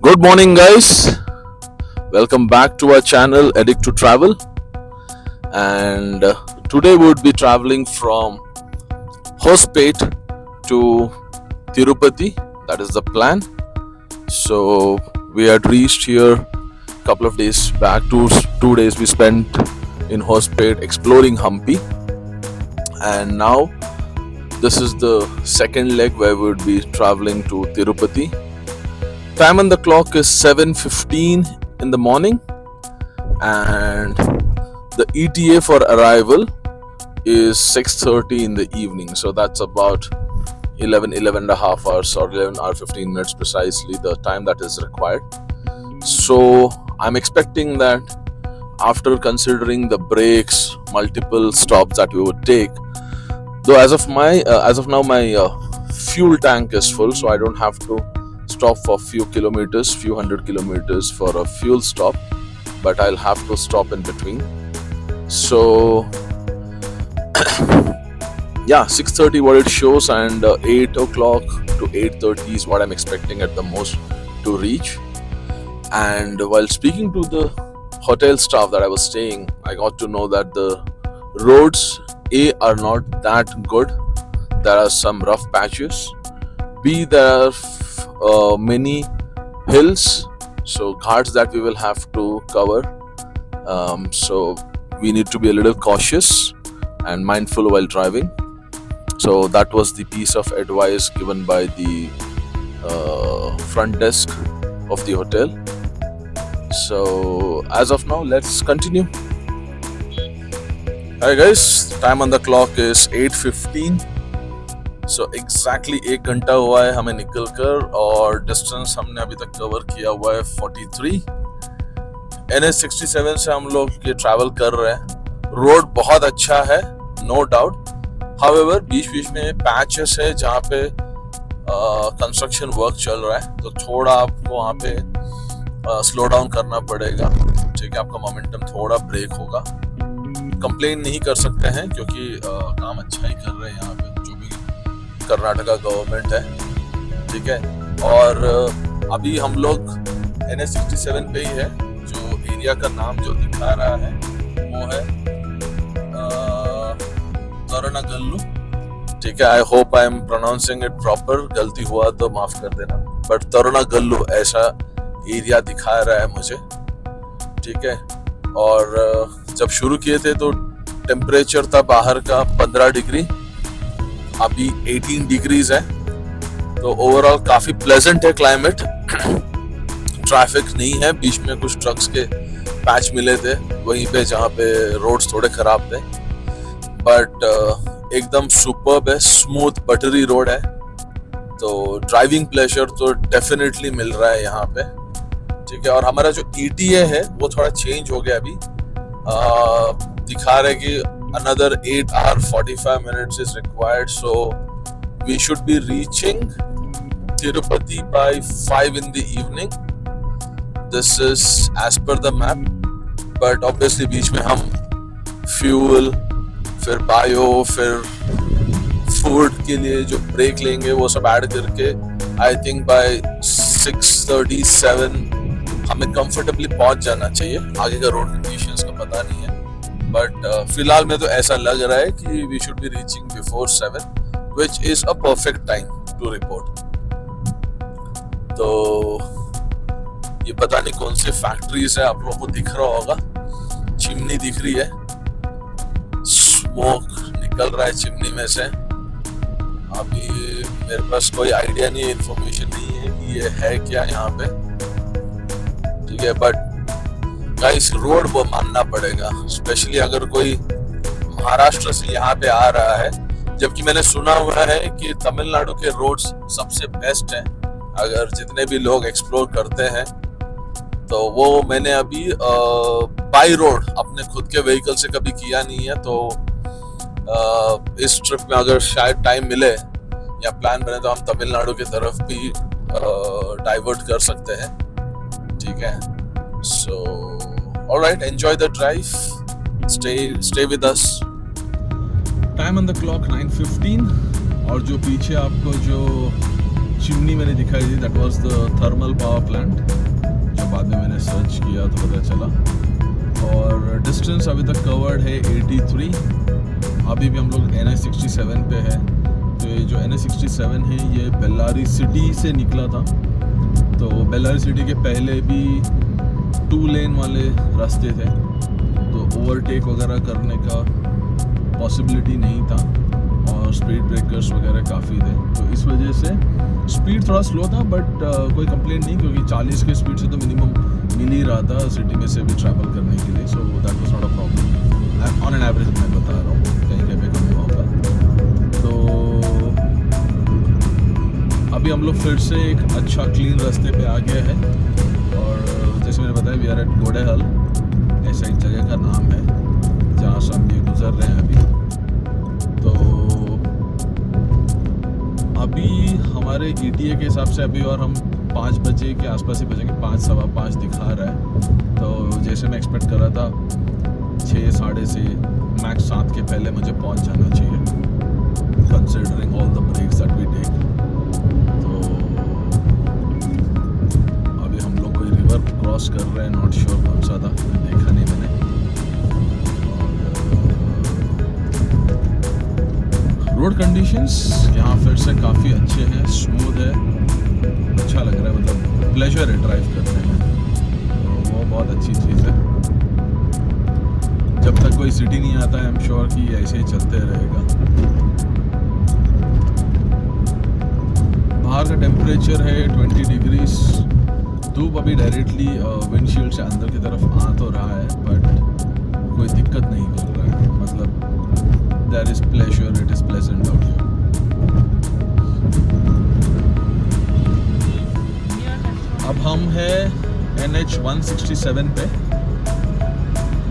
Good morning, guys. Welcome back to our channel, Addict to Travel. And today we would be traveling from Hospet to Tirupati. That is the plan. So we had reached here a couple of days back. Two days we spent in Hospet exploring Hampi, and now this is the second leg where we would be traveling to Tirupati. Time on the clock is 7:15 in the morning, and the ETA for arrival is 6:30 in the evening. So that's about 11 and a half hours, or 11 hours 15 minutes precisely the time that is required. So I'm expecting that after considering the breaks, multiple stops that we would take, though as of now my fuel tank is full, so I don't have to stop for few hundred kilometers for a fuel stop, but I'll have to stop in between. So yeah, 6:30 what it shows, and 8 o'clock to 8:30 is what I'm expecting at the most to reach. And while speaking to the hotel staff that I was staying, I got to know that the roads A are not that good. There are some rough patches. B, there are many hills, so ghats that we will have to cover. So we need to be a little cautious and mindful while driving. So that was the piece of advice given by the front desk of the hotel. So as of now, let's continue. Hi guys, time on the clock is 8:15. So exactly 1 घंटा हुआ है हमें निकल कर, और distance हमने अभी तक कवर किया हुआ है 43। NH67 से हम लोग ये ट्रैवल कर रहे हैं। रोड बहुत अच्छा है, नो डाउट। हाउएवर बीच में पैचेस है जहाँ पे कंस्ट्रक्शन वर्क चल रहा है, तो थोड़ा आपको वहाँ पे स्लो डाउन करना पड़ेगा। ठीक है, आपका मोमेंटम थोड़ा ब्रेक होगा। कंप्लेन नहीं कर सकते हैं क्योंकि काम अच्छा ही कर रहे हैं यहाँ पे जो भी कर्नाटका गवर्नमेंट है। ठीक है, और अभी हम लोग NH67 पे ही है। जो एरिया का नाम जो दिखा रहा है वो है तोरनागल्लू। ठीक है, I hope I am pronouncing it proper, गलती हुआ तो माफ कर देना, बट तोरनागल्लू ऐसा एरिया दिखा रहा है मुझे। ठीक है, और जब शुरू किए थे तो टेम्परेचर था बाहर का 15 डिग्री, अभी 18 डिग्रीज है। तो ओवरऑल काफी प्लेजेंट है क्लाइमेट। ट्रैफिक नहीं है, बीच में कुछ ट्रक्स के पैच मिले थे वहीं पे जहाँ पे रोड्स थोड़े खराब थे, बट एकदम सुपर्ब है, स्मूथ बटरी रोड है। तो ड्राइविंग प्लेजर तो डेफिनेटली मिल रहा है यहाँ पे। ठीक है, और हमारा जो ETA है वो थोड़ा चेंज हो गया अभी। दिखा रहे कि another 8 hours 45 minutes is required, so we should be reaching Tirupati by 5 in the evening. This is as per the map, but obviously बीच में हम fuel, फिर बायो, फिर फूड के लिए जो ब्रेक लेंगे वो सब ऐड करके आई थिंक बाय 6:37 हमें कंफर्टेबली पहुंच जाना चाहिए। आगे का रोड कंडीशंस का पता नहीं है, बट फिलहाल में तो ऐसा लग रहा है कि we should be reaching before 7, which is a perfect time to report. तो ये पता नहीं कौन से फैक्ट्रीज है, आप लोगों को दिख रहा होगा, चिमनी दिख रही है, स्मोक निकल रहा है चिमनी में से। अभी मेरे पास कोई आइडिया नहीं है, इंफॉर्मेशन नहीं है कि ये है क्या यहाँ पे। ठीक है, बट गाइस रोड वो मानना पड़ेगा, स्पेशली अगर कोई महाराष्ट्र से यहाँ पे आ रहा है, जबकि मैंने सुना हुआ है कि तमिलनाडु के रोड्स सबसे बेस्ट हैं अगर जितने भी लोग एक्सप्लोर करते हैं। तो वो मैंने अभी बाई रोड अपने खुद के व्हीकल से कभी किया नहीं है, तो इस ट्रिप में अगर शायद टाइम मिले या प्लान बने तो हम तमिलनाडु की तरफ भी डाइवर्ट कर सकते हैं। ठीक है, so all right, enjoy the drive, stay with us. Time on the clock 9:15, और जो पीछे आपको जो चिमनी मैंने दिखाई थी, that was the thermal power plant, जो बाद में मैंने सर्च किया तो पता चला। और डिस्टेंस अभी तक कवर्ड है 83। अभी भी हम लोग NH67 पे है। तो ये जो NH67 है ये बेल्लारी सिटी से निकला था। तो बेल्लारी सिटी के पहले भी 2 लेन वाले रास्ते थे, तो ओवरटेक वगैरह करने का पॉसिबिलिटी नहीं था और स्पीड ब्रेकर्स वगैरह काफ़ी थे। तो इस वजह से स्पीड थोड़ा स्लो था, बट कोई कंप्लेंट नहीं, क्योंकि 40 के स्पीड से तो मिनिमम मिल ही रहा था सिटी में से भी ट्रैवल करने के लिए। So that was not a problem. On an average मैं बता रहा हूँ, कहीं कहीं पे कम होगा। तो अभी हम लोग फिर से एक अच्छा क्लीन रास्ते पे आ गए हैं। और जैसे मैंने बताया, वी आर एट गोडेहल, ऐसा एक जगह का नाम है जहाँ से हम ये गुजर रहे हैं अभी। तो अभी हमारे ETA के हिसाब से अभी और हम 5 बजे के आसपास ही बजेंगे, 5 सवा 5 दिखा रहा है। तो जैसे मैं एक्सपेक्ट कर रहा था 6 साढ़े 6 मैक्स 7 के पहले मुझे पहुंच जाना चाहिए, considering all the breaks that we take. तो अभी हम लोग कोई रिवर क्रॉस कर रहे हैं, नॉट श्योर कौन सा था, देखा नहीं मैंने। रोड कंडीशंस यहाँ फिर से काफ़ी अच्छे हैं, स्मूथ है, अच्छा लग रहा है, मतलब प्लेजर है ड्राइव करने में। तो वो बहुत अच्छी चीज़ है। जब तक कोई सिटी नहीं आता है, आई एम श्योर कि ऐसे ही चलते रहेगा। बाहर का टेम्परेचर है 20 डिग्रीज। धूप अभी डायरेक्टली विंडशील्ड से अंदर की तरफ आ तो रहा है, बट कोई दिक्कत नहीं कर रहा है, मतलब there is pleasure, it is pleasant out here. अब हम हैं NH167 पे,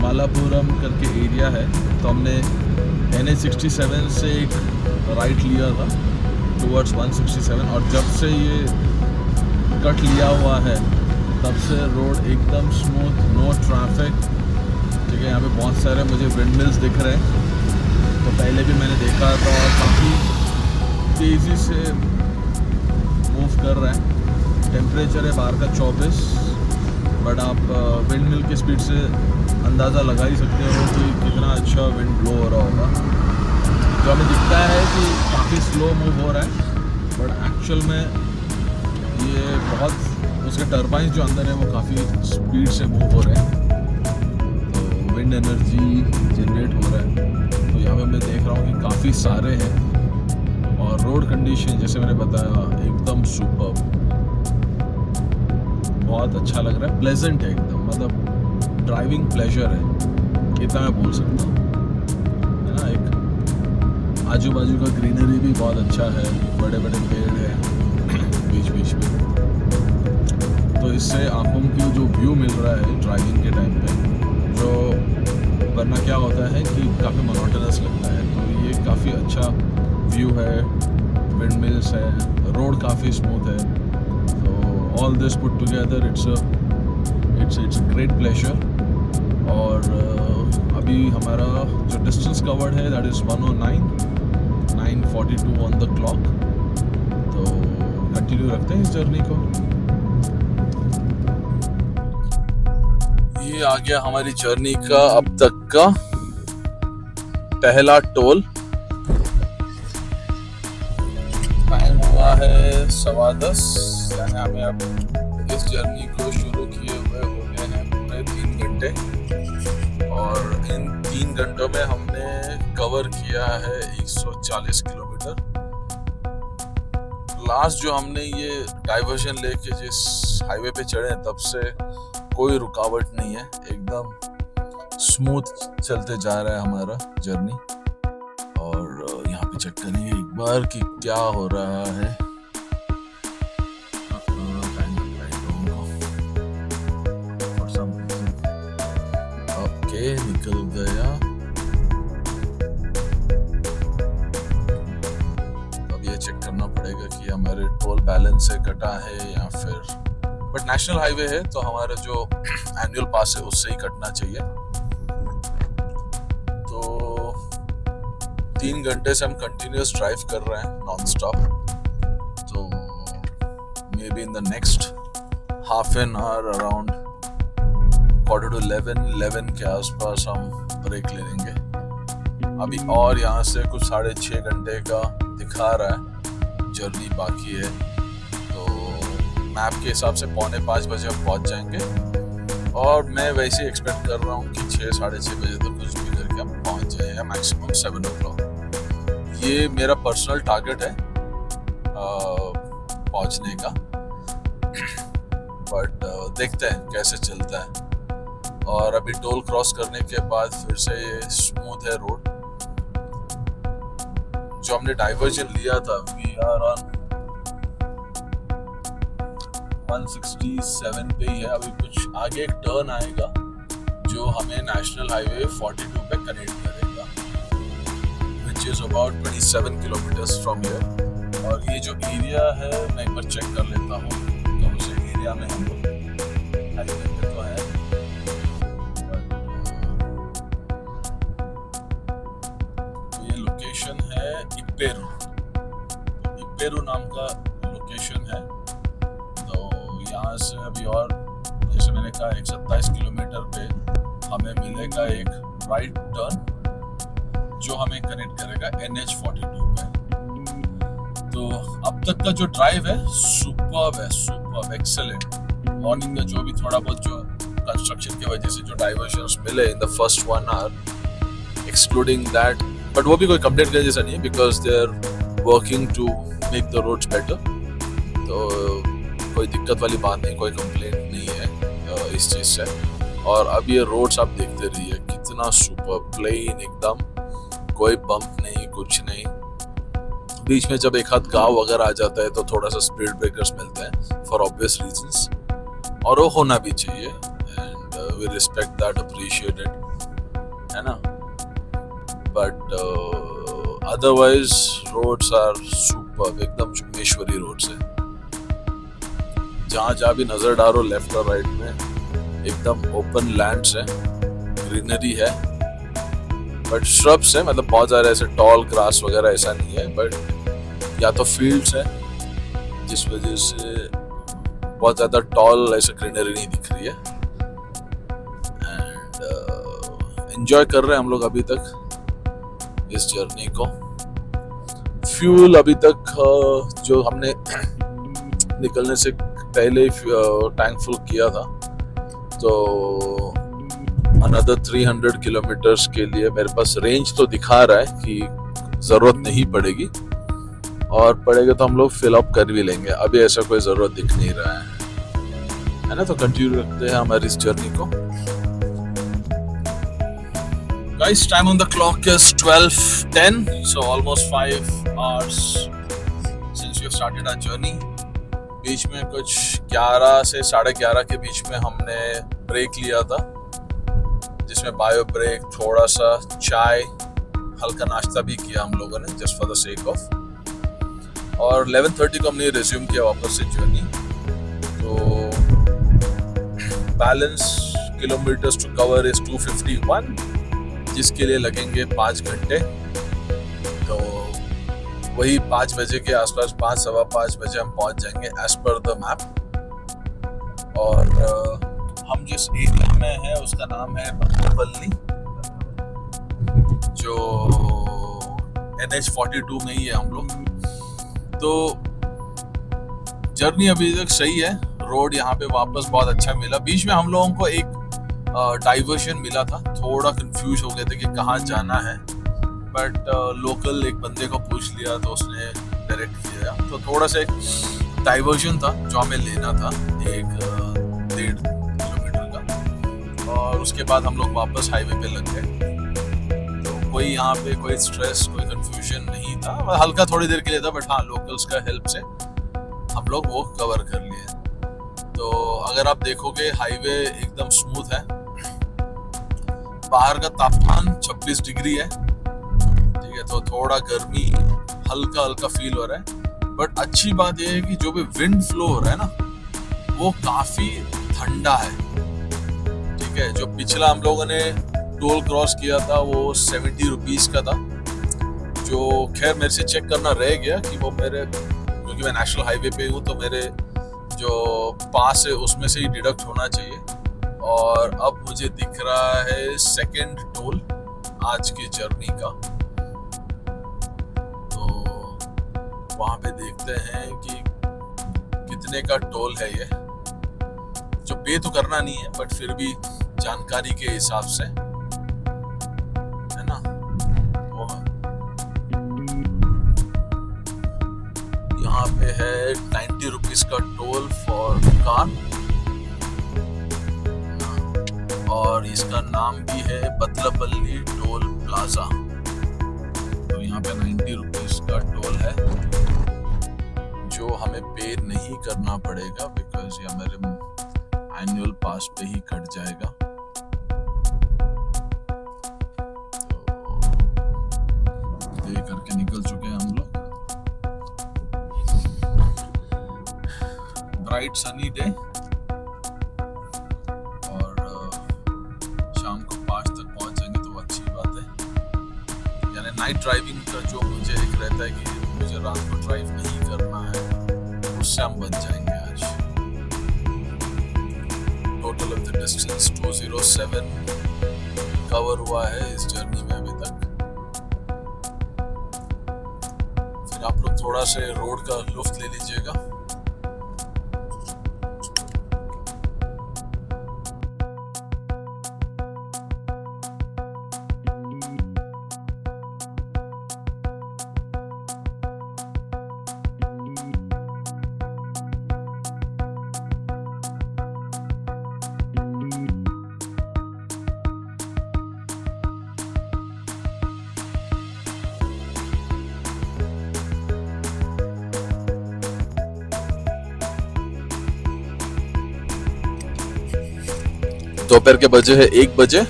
मालापुरम करके एरिया है। तो हमने NH67 से एक राइट लिया था टुवर्ड्स 167, और जब से ये कट लिया हुआ है तब से रोड एकदम स्मूथ, नो ट्रैफिक। ठीक है, यहाँ पे बहुत सारे मुझे विंड मिल्स दिख रहे हैं, तो पहले भी मैंने देखा था, और काफ़ी तेज़ी से मूव कर रहा है। टेम्परेचर है बाहर का 24, बट आप विंड मिल की स्पीड से अंदाज़ा लगा ही सकते हो कि कितना अच्छा विंड ब्लो हो रहा होगा। जो हमें दिखता है कि काफ़ी स्लो मूव हो रहा है, बट एक्चुअल में ये बहुत, उसके टर्बाइंस जो अंदर है वो काफ़ी स्पीड से मूव हो रहे हैं, तो विंड एनर्जी जनरेट हो रहा है। तो यहाँ पे मैं देख रहा हूँ कि काफ़ी सारे हैं, और रोड कंडीशन जैसे मैंने बताया एकदम सुपर, बहुत अच्छा लग रहा है, प्लेजेंट है एकदम, मतलब ड्राइविंग प्लेजर है, इतना मैं बोल सकता हूँ, है ना। एक आजू बाजू का ग्रीनरी भी बहुत अच्छा है, बड़े बड़े पेड़ हैं बीच बीच में, तो इससे आंखों की जो व्यू मिल रहा है ड्राइविंग के टाइम पे, जो वरना क्या होता है कि काफ़ी मोनोटोनस लगता है, तो ये काफ़ी अच्छा व्यू है, विंड मिल्स है, रोड काफ़ी स्मूथ है। तो all this put together it's a great pleasure. और अभी हमारा जो डिस्टेंस कवर्ड है that is 109, 9:42 on the clock. तो कंटिन्यू रखते हैं इस जर्नी को। ये आ गया हमारी जर्नी का अब तक का पहला टोल। टाइम हुआ है 10:15, यानी हमें अब इस जर्नी को शुरू किए हुए हो गए हैं पूरे 3 घंटे, और इन 3 घंटों में हमने कवर किया है 140 किलोमीटर। लास्ट जो हमने ये डाइवर्जन लेके जिस हाईवे पे चढ़े तब से कोई रुकावट नहीं है, एकदम स्मूथ चलते जा रहा है हमारा जर्नी। और यहाँ पे चेक करेंगे एक बार कि क्या हो रहा है। ओके, निकल गया। अब ये चेक करना पड़ेगा कि हमारे टोल बैलेंस से कटा है या फिर, बट नेशनल हाईवे है तो हमारा जो एनुअल पास है उससे ही कटना चाहिए। तो 3 घंटे से हम कंटिन्यूअस ड्राइव कर रहे हैं नॉन स्टॉप। तो maybe in the next half an hour around 11:45 के आसपास हम ब्रेक ले लेंगे। अभी और यहाँ से कुछ 6.5 घंटे का दिखा रहा है जर्नी बाकी है, तो मैप के हिसाब से 4:45 बजे हम पहुँच जाएंगे। और मैं वैसे एक्सपेक्ट कर रहा हूँ कि 6-6:30 बजे तक कुछ भी करके हम पहुँच जाए, या मैक्सिमम 7 o'clock। ये मेरा पर्सनल टारगेट है पहुँचने का, बट देखते हैं कैसे चलता है। और अभी टोल क्रॉस करने के बाद फिर से ये स्मूथ है रोड। जो हमने डाइवर्जन लिया था, वी आर ऑन 167 पे ही है। अभी कुछ आगे एक टर्न आएगा जो हमें नेशनल हाईवे 42 पे कनेक्ट करेगा, which is about 27 kilometres from here. और ये जो एरिया है मैं एक बार चेक कर लेता हूँ, तो उस एरिया में हम लोग हाईवे पे तो है। है इपेरू नाम का लोकेशन है। तो यहाँ से अभी और जैसे मैंने कहा 127 किलोमीटर पे हमें मिलेगा एक राइट टर्न जो हमें कनेक्ट करेगा NH42 पे। तो अब तक का जो ड्राइव है सुपर्ब एक्सेलेंट। मॉर्निंग का जो भी थोड़ा बहुत जो कंस्ट्रक्शन की वजह से जो डाइवर्जन्स मिले in the first 1 hour excluding that, but वो भी कोई कंप्लेंट करने जैसा नहीं है, because they are working to make the roads better. तो कोई दिक्कत वाली बात नहीं, कोई कंप्लेंट नहीं है इस चीज़ से। और अब ये रोड्स आप देखते रहिए कितना सुपर प्लेन एकदम, कोई बम्प नहीं, कुछ नहीं। बीच में जब एक हाथ गाँव वगैरह आ जाता है तो थोड़ा सा स्पीड ब्रेकर्स मिलते हैं फॉर ऑब्वियस रीजंस, और वो होना भी चाहिए, and we respect that, appreciate it, है ना। But otherwise roads are super, एकदम चुम्बेश्वरी रोड्स है। जहाँ भी नजर डालो लेफ्ट और राइट में एकदम ओपन लैंड्स है, ग्रीनरी है, बट श्रब्स है, मतलब बहुत ज़्यादा ऐसे टॉल ग्रास वगैरह ऐसा नहीं है, बट या तो फील्ड्स है जिस वजह से बहुत ज़्यादा टॉल ऐसे ग्रीनरी नहीं दिख रही है। एंड एंजॉय कर रहे हैं हम लोग अभी तक इस जर्नी को। फ्यूल अभी तक जो हमने निकलने से पहले टैंक फुल किया था, तो अनदर 300 किलोमीटर्स के लिए मेरे पास रेंज तो दिखा रहा है कि ज़रूरत नहीं पड़ेगी, और पड़ेगा तो हम लोग फिल अप कर भी लेंगे। अभी ऐसा कोई ज़रूरत दिख नहीं रहा है ना। तो कंटिन्यू रखते हैं हमारी इस जर्नी को। Guys, time on the clock is 12:10, so almost 5 hours since we have started our journey. बीच में कुछ 11 से 11:30 के बीच में हमने ब्रेक लिया था, जिसमें बायो ब्रेक, थोड़ा सा चाय, हल्का नाश्ता भी किया हम लोगों ने just for the sake of. और 11:30 को हमने रिज्यूम किया वापस से जर्नी। तो balance kilometres to cover is 251, जिसके लिए लगेंगे 5 घंटे। तो वही 5 बजे के आसपास, 5 सवा 5 बजे हम पहुंच जाएंगे एज पर द मैप। और हम जिस एरिया में है उसका नाम है पल्ली, जो NH42 में ही है हम लोग। तो जर्नी अभी तक सही है, रोड यहाँ पे वापस बहुत अच्छा मिला। बीच में हम लोगों को एक डाइवर्शन मिला था, थोड़ा कंफ्यूज हो गए थे कि कहाँ जाना है, बट लोकल एक बंदे को पूछ लिया तो उसने डायरेक्ट किया। तो थोड़ा सा एक डाइवर्शन था जो हमें लेना था, 1.5 किलोमीटर का, और उसके बाद हम लोग वापस हाईवे पे लग गए। तो कोई यहाँ पे कोई स्ट्रेस, कोई कंफ्यूजन नहीं था, हल्का थोड़ी देर के लिए था, बट हाँ लोकल्स का हेल्प से हम लोग वो कवर कर लिए। तो अगर आप देखोगे हाईवे एकदम स्मूथ है, बाहर का तापमान 26 डिग्री है, ठीक है, तो थोड़ा गर्मी हल्का हल्का फील हो रहा है। बट अच्छी बात यह है कि जो भी विंड फ्लो हो रहा है ना, वो काफी ठंडा है, ठीक है। जो पिछला हम लोगों ने टोल क्रॉस किया था वो 70 रुपीज का था, जो खैर मेरे से चेक करना रह गया कि वो मेरे, क्योंकि मैं नेशनल हाईवे पे हूँ तो मेरे जो पास है उसमें से ही डिडक्ट होना चाहिए। और अब मुझे दिख रहा है सेकंड टोल आज की जर्नी का, तो वहाँ पे देखते हैं कि कितने का टोल है ये, जो पे तो करना नहीं है बट फिर भी जानकारी के हिसाब से, है ना। वो यहाँ पे है 90 रुपीज का टोल फॉर कार, और इसका नाम भी है बतलापल्ली टोल प्लाजा। तो यहाँ पे 90 रुपीज का टोल है जो हमें पे नहीं करना पड़ेगा, बिकॉज ये हमारे एनुअल पास पे ही कट जाएगा। तो पे करके निकल चुके हैं हम लोग। Bright sunny day, night driving का जो मुझे एक रहता है कि मुझे रात को ड्राइव नहीं करना है, उससे हम बच जाएंगे आज। Total of the distance 207 cover हुआ है इस जर्नी में अभी तक। फिर आप लोग थोड़ा से रोड का लुत्फ ले लीजिएगा। दोपहर के बजे है 1 बजे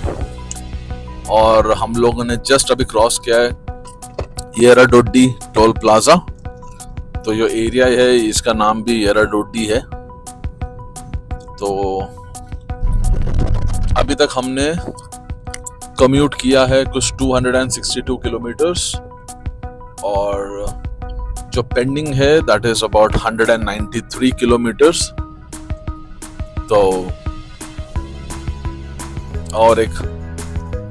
और हम लोगों ने जस्ट अभी क्रॉस किया है येराडोडी टोल प्लाजा। तो ये एरिया है, इसका नाम भी येराडोडी है। तो अभी तक हमने कम्यूट किया है कुछ 262 किलोमीटर्स, और जो पेंडिंग है दैट इज अबाउट 193 किलोमीटर्स। तो और एक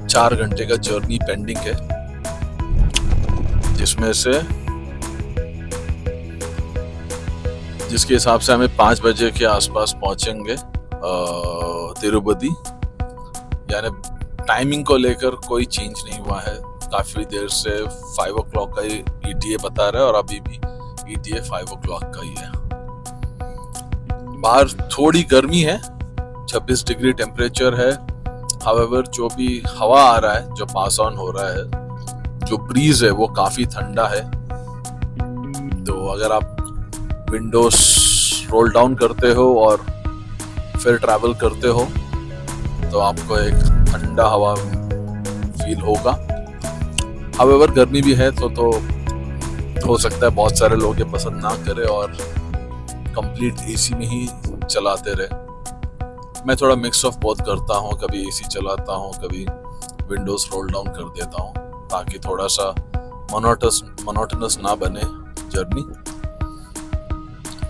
4 घंटे का जर्नी पेंडिंग है, जिसके हिसाब से हमें 5 बजे के आसपास पहुंचेंगे तिरुपति। यानी टाइमिंग को लेकर कोई चेंज नहीं हुआ है, काफी देर से 5 o'clock का ही ETA बता रहा है और अभी भी ETA 5 o'clock का ही है। बाहर थोड़ी गर्मी है, 26 डिग्री टेम्परेचर है। हाउएवर जो भी हवा आ रहा है, जो पास ऑन हो रहा है, जो ब्रीज है वो काफी ठंडा है। तो अगर आप विंडोज रोल डाउन करते हो और फिर ट्रैवल करते हो तो आपको एक ठंडा हवा फील होगा। हाउएवर गर्मी भी है तो हो सकता है बहुत सारे लोग ये पसंद ना करें और कंप्लीट एसी में ही चलाते रहे। मैं थोड़ा मिक्स ऑफ बोथ करता हूँ, कभी एसी चलाता हूँ, कभी विंडोज रोल डाउन कर देता हूँ, ताकि थोड़ा सा मोनोटोनस ना बने जर्नी।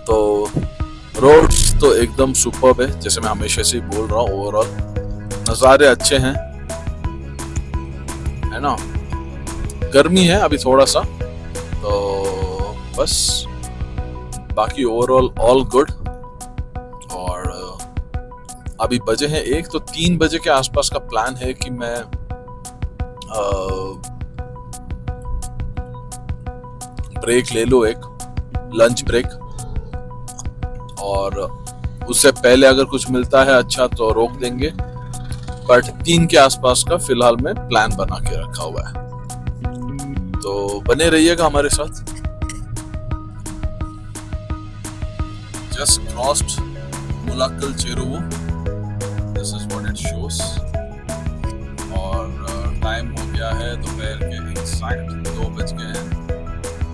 तो रोड्स तो एकदम सुपर्ब है, जैसे मैं हमेशा से बोल रहा हूँ। ओवरऑल नज़ारे अच्छे हैं, है ना। गर्मी है अभी थोड़ा सा, तो बस बाकी ओवरऑल ऑल गुड। और अभी बजे हैं 1, तो 3 बजे के आसपास का प्लान है कि मैं ब्रेक ले लूं, एक लंच ब्रेक, और उससे पहले अगर कुछ मिलता है अच्छा तो रोक देंगे, बट 3 के आसपास का फिलहाल में प्लान बना के रखा हुआ है। तो बने रहिएगा हमारे साथ। Just crossed Mulakkal Cheruvu, this is what it shows. और टाइम हो गया है दोपहर के एग्जैक्ट 2 बज गए हैं,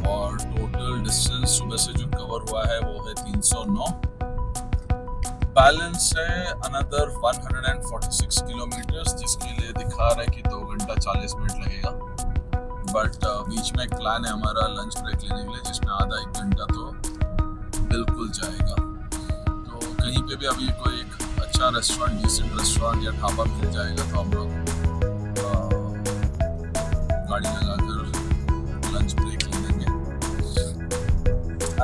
और टोटल डिस्टेंस सुबह से जो कवर हुआ है वो है 309। बैलेंस है अनदर 146 किलोमीटर्स, जिसके लिए दिखा रहा है कि 2 घंटा 40 मिनट लगेगा। बट बीच में एक प्लान है हमारा लंच ब्रेक लेने के लिए, जिसमें आधा 1 घंटा तो बिल्कुल जाएगा। कहीं पे भी अभी कोई एक अच्छा रेस्टोरेंट, डिसेंट रेस्टोरेंट या ढाबा मिल जाएगा तो हम लोग गाड़ी लगाकर लंच ब्रेक ले लेंगे।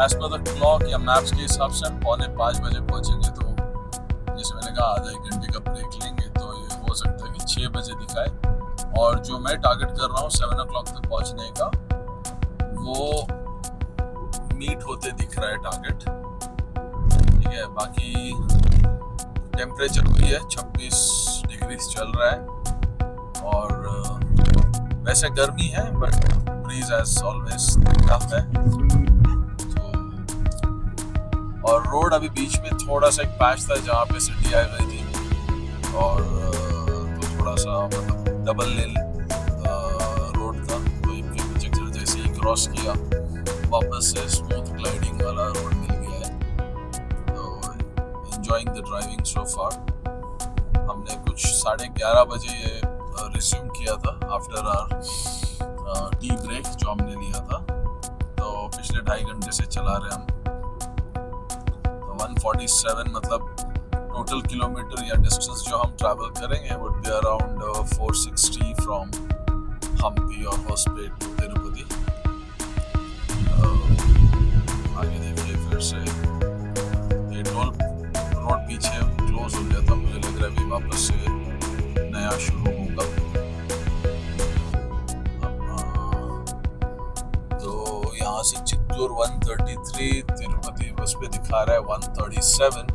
एज पर द क्लॉक या मैप्स के हिसाब से हम 4:45 बजे पहुंचेंगे, तो जैसे मैंने कहा आधा 1 घंटे का ब्रेक लेंगे, तो ये हो सकता है कि 6 बजे दिखाए। और जो मैं टारगेट कर रहा हूँ 7 o'clock तक पहुंचने का, वो मीट होते दिख रहा है टारगेट। ठीक है, बाकी टेम्परेचर भी है 26 डिग्री चल रहा है और वैसे गर्मी है, but breeze as always tough है। तो और रोड अभी बीच में थोड़ा सा एक पैच था जहाँ पे सिटी आ गई थी, और तो थोड़ा सा मतलब डबल लेन रोड था, तो एक जैसे ही क्रॉस किया वापस से स्मूथ ग्लाइडिंग वाला रोड मिल गया है। तो एंजॉइंग द ड्राइविंग सो फार। हमने कुछ 11:30 बजे ये रिज्यूम किया था आफ्टर आवर टी ब्रेक जो हमने लिया था, तो पिछले 2.5 घंटे से चला रहे हम। तो 147 मतलब टोटल किलोमीटर या डिस्टेंस जो हम ट्रैवल करेंगे would be around 460 from Hampi और होसपेट टू तिरुपति। आगे देखिए फिर से ये टोल रोड पीछे क्लोज हो गया था, मुझे लग रहा है अभी वापस से नया शुरू होगा। तो यहाँ से चित्तूर 133, तिरुपति बस पे दिखा रहा है 137,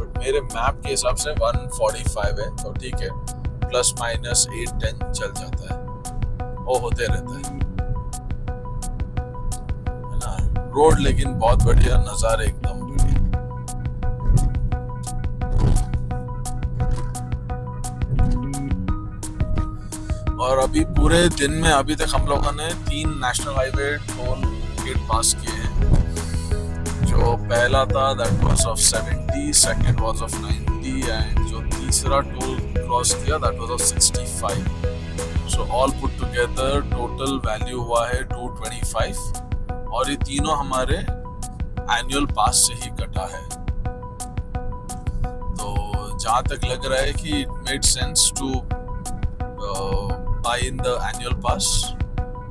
बट मेरे मैप के हिसाब से 145 है, तो ठीक है, प्लस माइनस 8-10 चल जाता है, वो होते रहता है ना। रोड लेकिन बहुत बढ़िया, नज़ारे एकदम बढ़िया। और अभी पूरे दिन में अभी तक हम लोगों ने 3 नेशनल हाईवे टोल गेट पास किए हैं। जो पहला था that was of 70, second was of 90 and जो तीसरा टोल क्रॉस किया that was of 65। So all put together total value हुआ है 225, और ये तीनों हमारे एनुअल पास से ही कटा है। तो जहाँ तक लग रहा है कि it made sense to buy in the annual pass।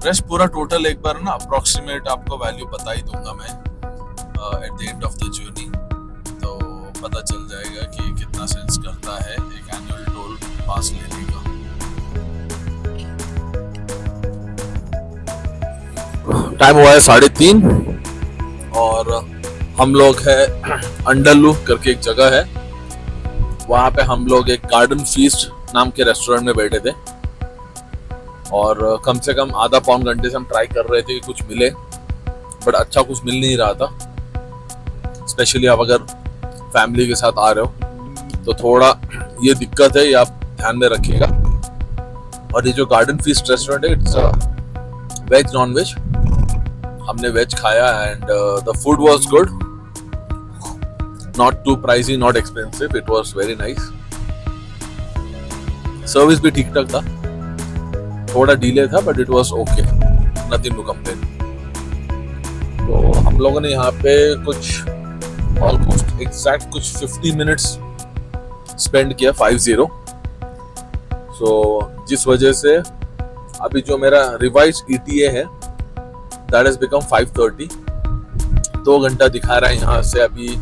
Rest पूरा टोटल एक बार ना अप्रोक्सीमेट आपको वैल्यू बता ही दूंगा मैं at the end of the journey, तो पता चल जाएगा कि कितना सेंस करता है एक एनुअल टोल पास लेने का। टाइम हुआ है 3:30 और हम लोग है अंडरलू करके एक जगह है, वहाँ पे हम लोग एक गार्डन फीस्ट नाम के रेस्टोरेंट में बैठे थे, और कम से कम आधा पौन घंटे से हम ट्राई कर रहे थे कि कुछ मिले, बट अच्छा कुछ मिल नहीं रहा था। स्पेशली आप अगर फैमिली के साथ आ रहे हो तो थोड़ा ये दिक्कत है, ये आप ध्यान में रखिएगा। और ये जो गार्डन फीस्ट रेस्टोरेंट है इट्स वेज नॉन वेज, हमने वेज खाया and the food was good, not to pricey, not expensive, it was very nice. Service भी ठीक ठाक था, थोड़ा डिले था but it was okay, nothing to complain. तो हम लोगों ने यहाँ पे कुछ ऑलमोस्ट एग्जैक्ट कुछ 50 मिनट्स स्पेंड किया, 50। सो जिस वजह से अभी जो मेरा रिवाइज ETA है दैट हैज बिकम 5:30, 2 घंटा दिखा रहा है यहाँ से अभी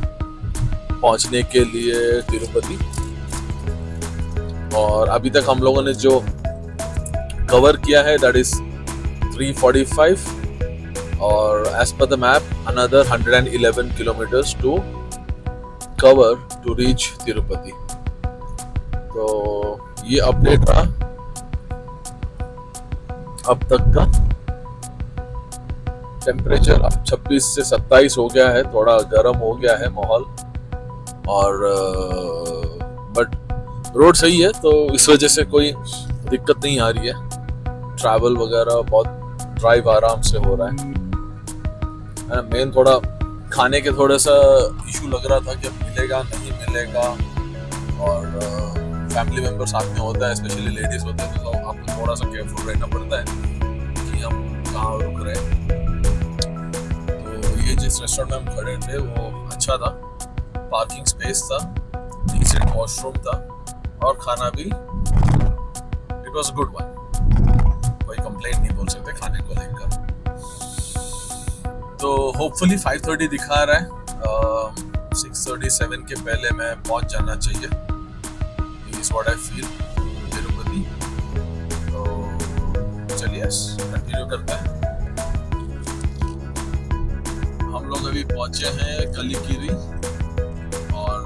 पहुँचने के लिए तिरुपति। और अभी तक हम लोगों ने जो कवर किया है दैट इज 345, और as per the map another 111 kilometres to cover to reach Tirupati. तो ये अपडेट रहा अब तक का। टेम्परेचर अब 26 से 27 हो गया है, थोड़ा गर्म हो गया है माहौल, और बट रोड सही है तो इस वजह से कोई दिक्कत नहीं आ रही है। ट्रैवल वगैरह बहुत ड्राइव आराम से हो रहा है। मेन थोड़ा खाने के थोड़ा सा इशू लग रहा था कि अब मिलेगा नहीं मिलेगा, और फैमिली मेंबर साथ में होता है, स्पेशली लेडीज होते हैं, तो आपको थोड़ा सा केयरफुल रहना पड़ता है कि हम कहाँ रुक रहे हैं। तो ये जिस रेस्टोरेंट में हम खड़े थे वो अच्छा था, पार्किंग स्पेस था, डिसेंट वॉशरूम था और खाना भी इट वाज गुड वन, कोई कंप्लेंट नहीं बोल सकते खाने को लेकर। तो होपफुली 5:30 दिखा रहा है, 6:37 के पहले मैं पहुंच जाना चाहिए, is what I feel Tirupati. तो चलिए कंटिन्यू करते हैं। हम लोग अभी पहुंचे हैं कलिकिरी और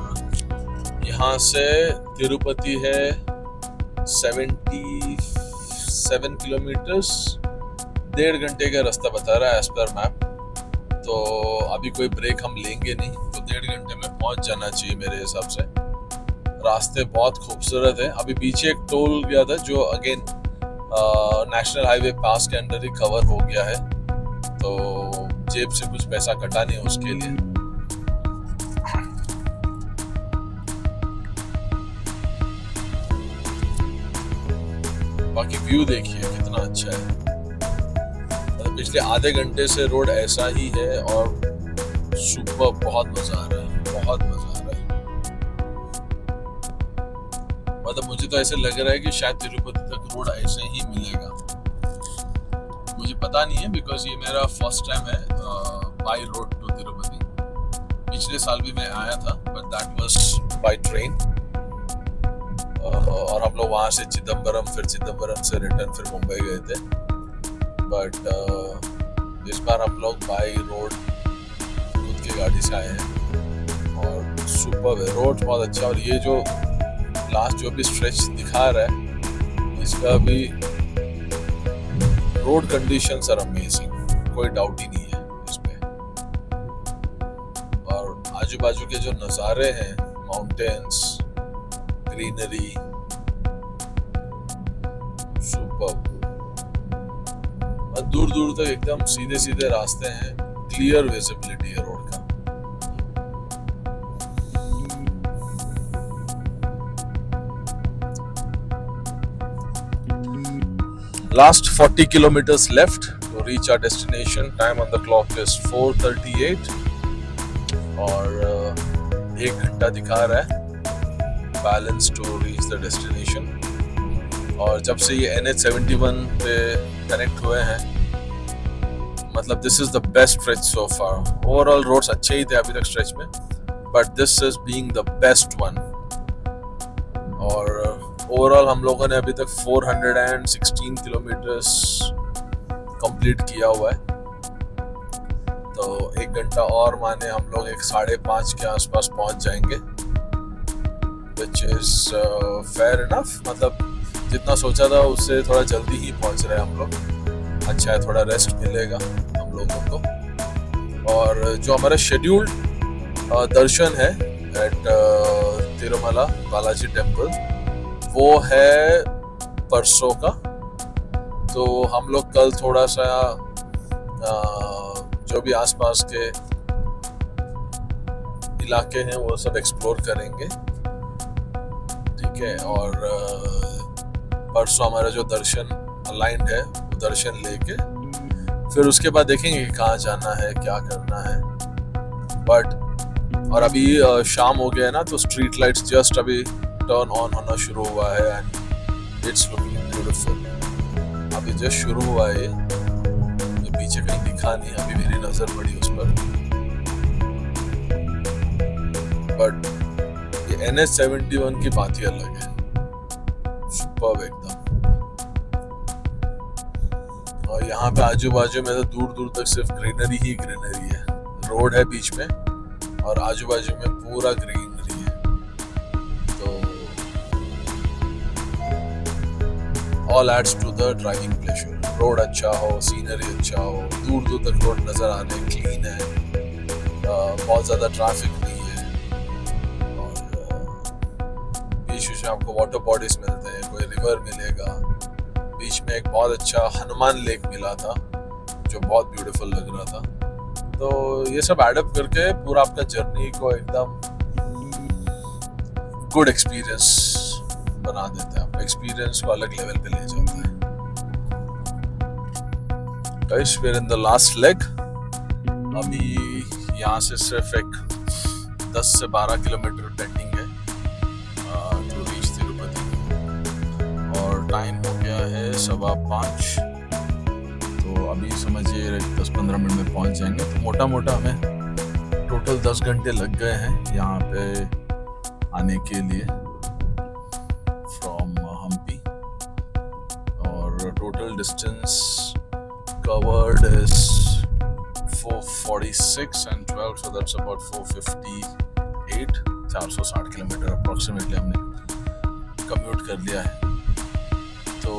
यहाँ से तिरुपति है 77 किलोमीटर्स, 1.5 घंटे का रास्ता बता रहा है एज पर मैप। तो अभी कोई ब्रेक हम लेंगे नहीं, तो 1.5 घंटे में पहुंच जाना चाहिए मेरे हिसाब से। रास्ते बहुत खूबसूरत है। अभी पीछे एक टोल गया था जो अगेन नेशनल हाईवे पास के अंडर ही कवर हो गया है, तो जेब से कुछ पैसा कटा नहीं उसके लिए। बाकी व्यू देखिए कितना अच्छा है, मतलब पिछले आधे घंटे से रोड ऐसा ही है और सुपर, बहुत मजा आ रहा है, बहुत मजा आ रहा है। मतलब मुझे तो ऐसे लग रहा है कि शायद तिरुपति तक रोड ऐसे ही मिलेगा, मुझे पता नहीं है बिकॉज ये मेरा फर्स्ट टाइम है बाय रोड टू तिरुपति। पिछले साल भी मैं आया था but that was by train, और हम लोग वहाँ से चिदम्बरम, फिर चिदम्बरम से रिटर्न फिर मुंबई गए थे। बट इस बार हम लोग बाय रोड खुद की गाड़ी से आए हैं और सुपर है, रोड बहुत अच्छा। और ये जो लास्ट जो भी स्ट्रेच दिखा रहा है इसका भी रोड कंडीशंस आर अमेजिंग, कोई डाउट ही नहीं है इसमें। और आजू बाजू के जो नज़ारे हैं, माउंटेन्स, ग्रीनरी, सुपर। दूर दूर तक एकदम सीधे सीधे रास्ते हैं, क्लियर विजिबिलिटी है रोड का। Last 40 kilometers left to reach our destination. Time on the clock is 4:38 और 1 घंटा दिखा रहा है balance to reach the destination. और जब से ये NH71 पे कनेक्ट हुए हैं, मतलब this is the best stretch so far. Overall roads अच्छे ही थे अभी तक स्ट्रेच में, but this is being the best one. और ओवरऑल हम लोगों ने अभी तक 416 किलोमीटर्स कंप्लीट किया हुआ है। तो 1 घंटा और माने हम लोग 5:30 के आसपास पहुंच जाएंगे, विच इज फेयर इनफ। मतलब जितना सोचा था उससे थोड़ा जल्दी ही पहुंच रहे हैं हम लोग। अच्छा है, थोड़ा रेस्ट मिलेगा हम लोगों को। और जो हमारा शेड्यूल्ड दर्शन है एट तिरुमला बालाजी टेम्पल, वो है परसों का। तो हम लोग कल थोड़ा सा जो भी आसपास के इलाके हैं वो सब एक्सप्लोर करेंगे, ठीक है। और परसों हमारा जो दर्शन अलाइंड है वो दर्शन लेके फिर उसके बाद देखेंगे कहाँ जाना है, क्या करना है। बट और अभी शाम हो गया है ना, तो स्ट्रीट लाइट्स जस्ट अभी टर्न ऑन होना शुरू हुआ है एंड इट्स लुकिंग ब्यूटीफुल। अभी जस्ट शुरू हुआ है, ये पीछे कहीं दिखा नहीं, अभी मेरी नजर पड़ी उस पर। बट ये NH71 की बात ही अलग है, सुपर्ब एकदम। और यहाँ पे आजू बाजू में तो दूर दूर तक सिर्फ ग्रीनरी ही ग्रीनरी है। रोड है बीच में और आजू बाजू में पूरा ग्रीनरी है। All adds to the driving pleasure. Road अच्छा हो, सीनरी अच्छा हो, दूर दूर तक रोड नजर आ रहे, क्लीन है, बहुत ज्यादा ट्रैफिक नहीं है। और बीच में आपको वाटर बॉडीज मिलते हैं, कोई रिवर मिलेगा। बीच में एक बहुत अच्छा हनुमान लेक मिला था जो बहुत ब्यूटीफुल लग रहा था। तो ये सब एडअप करके पूरा आपका जर्नी को एकदम गुड एक्सपीरियंस बना देता है, एक्सपीरियंस को अलग लेवल पे ले जाता है। Guys, we are in the last leg. अभी यहाँ से सिर्फ एक 10 से 12 किलोमीटर पेंडिंग है टू रीच तिरुपति, और टाइम हो गया है 5:15। तो अभी समझिए 10-15 मिनट में पहुंच जाएंगे। तो मोटा मोटा हमें टोटल 10 घंटे लग गए हैं यहाँ पे आने के लिए फ्रॉम हम्पी, और total distance covered is 446 and 12, so that's about 458, 460 kilometre approximately हमने कम्यूट कर लिया है। तो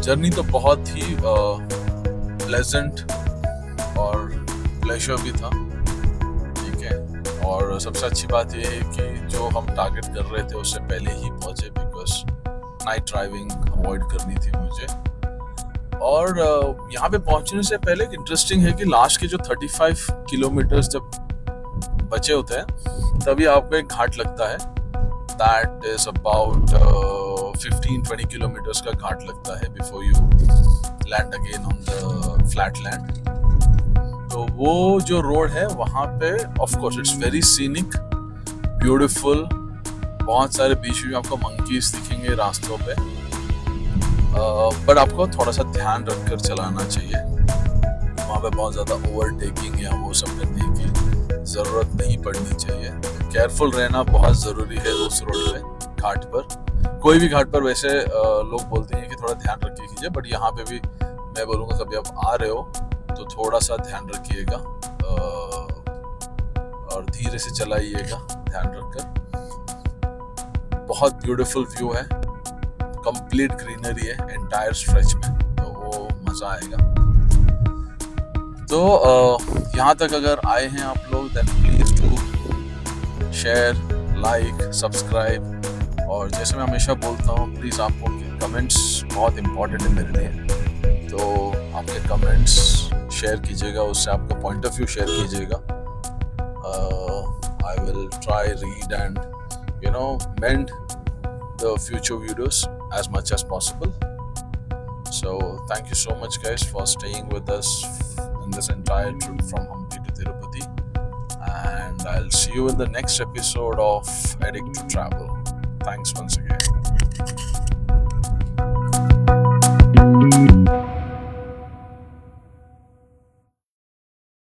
जर्नी तो बहुत ही प्लेजेंट और प्लेजर भी था, ठीक है। और सबसे अच्छी बात यह है कि जो हम टारगेट कर रहे थे उससे पहले ही पहुंचे, बिकॉज नाइट ड्राइविंग अवॉइड करनी थी मुझे। और यहाँ पे पहुंचने से पहले इंटरेस्टिंग है कि लास्ट के जो 35 किलोमीटर्स जब बचे होते हैं तभी आपको एक घाट लगता है, दैट इज अबाउट 15-20 किलोमीटर्स का घाट लगता है before you land again on the flat land. तो वो जो रोड है वहाँ पे of course it's very scenic, beautiful, बहुत सारे बीच में आपको मंकीज दिखेंगे रास्तों पे, बट आपको थोड़ा सा ध्यान रखकर चलाना चाहिए। वहाँ पे बहुत ज़्यादा ओवरटेकिंग या वो सब करने की ज़रूरत नहीं पड़नी चाहिए। केयरफुल रहना बहुत ज़रूरी है उस रोड पे, घाट पर, कोई भी घाट पर। वैसे लोग बोलते हैं कि थोड़ा ध्यान रखिए कीजिए, बट यहाँ पे भी मैं बोलूँगा कभी आप आ रहे हो तो थोड़ा सा ध्यान रखिएगा और धीरे से चलाइएगा ध्यान रखकर। बहुत ब्यूटीफुल व्यू है, कंप्लीट ग्रीनरी है एंटायर स्ट्रेच में, तो वो मज़ा आएगा। तो यहाँ तक अगर आए हैं आप लोग, then please do share, like, subscribe, और जैसे मैं हमेशा बोलता हूँ प्लीज़ आपको कमेंट्स बहुत इम्पोर्टेंट है मेरे लिए, तो आपके कमेंट्स शेयर कीजिएगा, उससे आपका पॉइंट ऑफ व्यू शेयर कीजिएगा। I will try read and mend the future videos as much as possible. So thank you so much guys for staying with us in this entire trip from Hampi to Tirupati, and I'll see you in the next episode of Addict to Travel. Thanks once again.